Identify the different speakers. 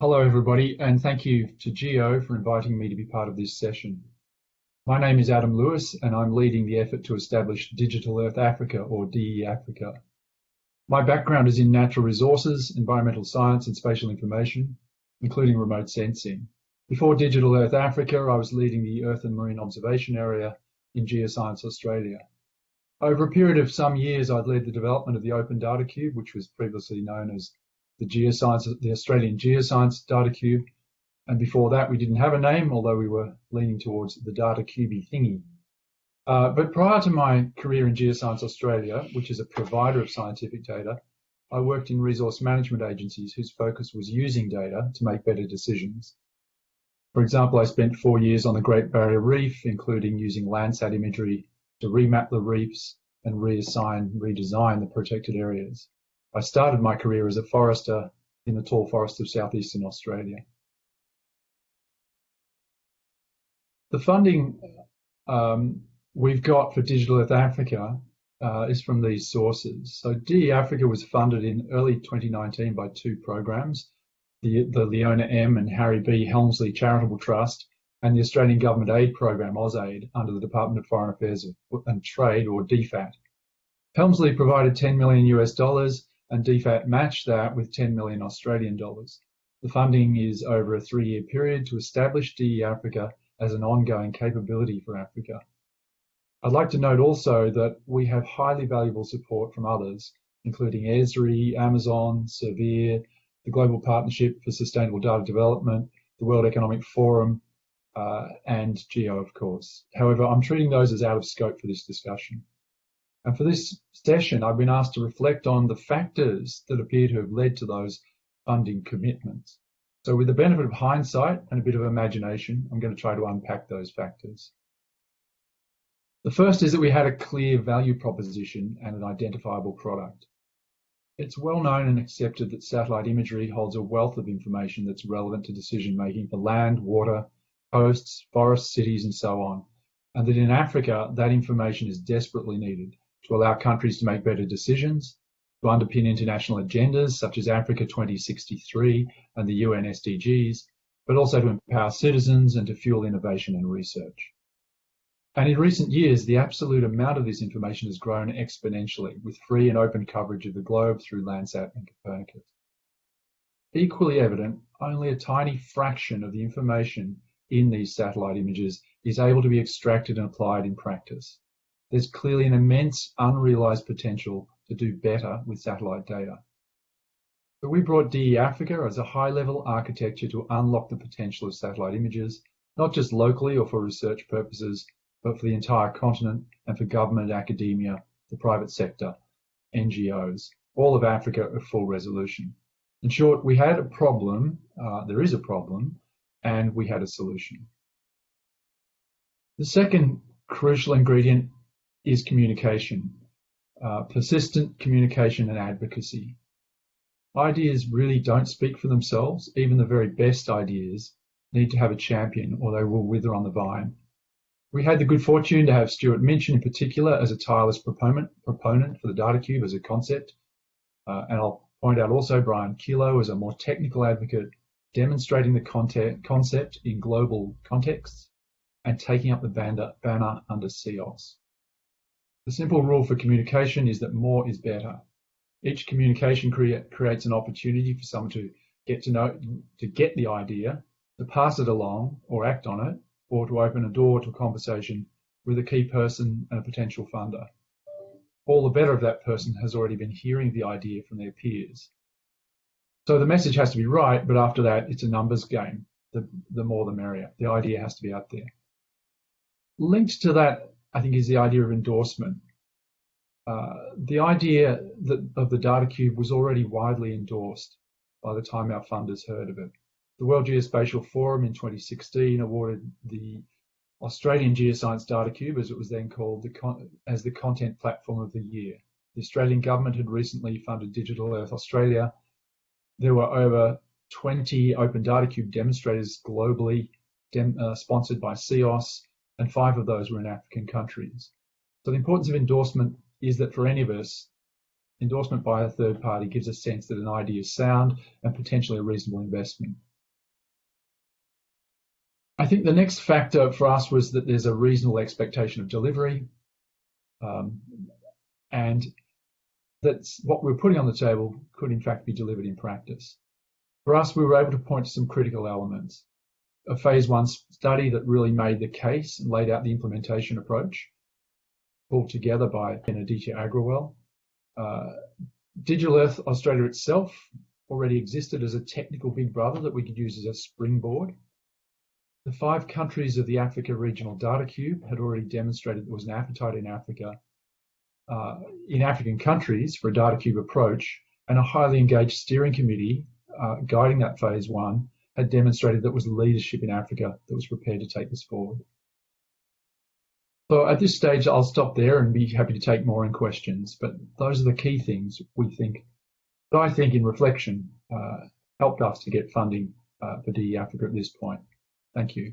Speaker 1: Hello, everybody, and thank you to Geo for inviting me to be part of this session. My name is Adam Lewis, and I'm leading the effort to establish Digital Earth Africa, or DE Africa. My background is in natural resources, environmental science, and spatial information, including remote sensing. Before Digital Earth Africa, I was leading the Earth and Marine Observation Area in Geoscience Australia. Over a period of some years, I'd led the development of the Open Data Cube, which was previously known as the Australian Geoscience Data Cube, and before that we didn't have a name, although we were leaning towards the Data Cubey thingy. But prior to my career in Geoscience Australia, which is a provider of scientific data, I worked in resource management agencies whose focus was using data to make better decisions. For example, I spent 4 years on the Great Barrier Reef, including using Landsat imagery to remap the reefs and redesign the protected areas. I started my career as a forester in the tall forests of southeastern Australia. The funding we've got for Digital Earth Africa is from these sources. So DE Africa was funded in early 2019 by two programs, the Leona M and Harry B Helmsley Charitable Trust and the Australian Government Aid Program, AusAid, under the Department of Foreign Affairs and Trade, or DFAT. Helmsley provided $10 million US, and DFAT matched that with 10 million Australian dollars. The funding is over a 3-year period to establish DE Africa as an ongoing capability for Africa. I'd like to note also that we have highly valuable support from others, including ESRI, Amazon, Servier, the Global Partnership for Sustainable Data Development, the World Economic Forum, and Geo, of course. However, I'm treating those as out of scope for this discussion. And for this session, I've been asked to reflect on the factors that appear to have led to those funding commitments. So with the benefit of hindsight and a bit of imagination, I'm going to try to unpack those factors. The first is that we had a clear value proposition and an identifiable product. It's well known and accepted that satellite imagery holds a wealth of information that's relevant to decision making for land, water, coasts, forests, cities, and so on. And that in Africa, that information is desperately needed to allow countries to make better decisions, to underpin international agendas such as Africa 2063 and the UN SDGs, but also to empower citizens and to fuel innovation and research. And in recent years, the absolute amount of this information has grown exponentially with free and open coverage of the globe through Landsat and Copernicus. Equally evident, only a tiny fraction of the information in these satellite images is able to be extracted and applied in practice. There's clearly an immense unrealized potential to do better with satellite data. So we brought DE Africa as a high-level architecture to unlock the potential of satellite images, not just locally or for research purposes, but for the entire continent and for government, academia, the private sector, NGOs, all of Africa at full resolution. In short, we had a problem, there is a problem, and we had a solution. The second crucial ingredient is communication, persistent communication and advocacy. Ideas really don't speak for themselves. Even the very best ideas need to have a champion or they will wither on the vine. We had the good fortune to have Stuart Minchin in particular as a tireless proponent for the Data Cube as a concept. And I'll point out also Brian Kilo as a more technical advocate, demonstrating the concept in global contexts and taking up the banner under CEOS. The simple rule for communication is that more is better. Each communication creates an opportunity for someone to get the idea, to pass it along or act on it, or to open a door to a conversation with a key person and a potential funder. All the better if that person has already been hearing the idea from their peers. So the message has to be right, but after that, it's a numbers game. The more the merrier. The idea has to be out there. Linked to that, I think, is the idea of endorsement. The idea of the Data Cube was already widely endorsed by the time our funders heard of it. The World Geospatial Forum in 2016 awarded the Australian Geoscience Data Cube, as it was then called, as the Content Platform of the Year. The Australian government had recently funded Digital Earth Australia. There were over 20 Open Data Cube demonstrators globally, sponsored by CEOS, and 5 of those were in African countries. So the importance of endorsement is that for any of us, endorsement by a third party gives a sense that an idea is sound and potentially a reasonable investment. I think the next factor for us was that there's a reasonable expectation of delivery, and that's what we're putting on the table could in fact be delivered in practice. For us, we were able to point to some critical elements. A phase 1 study that really made the case and laid out the implementation approach, pulled together by Benedita Agrawal. Digital Earth Australia itself already existed as a technical big brother that we could use as a springboard. The 5 countries of the Africa Regional Data Cube had already demonstrated there was an appetite in Africa, in African countries, for a data cube approach, and a highly engaged steering committee guiding that phase 1 had demonstrated that was leadership in Africa that was prepared to take this forward. So at this stage, I'll stop there and be happy to take more in questions, but those are the key things we think, that I think in reflection, helped us to get funding for DE Africa at this point. Thank you.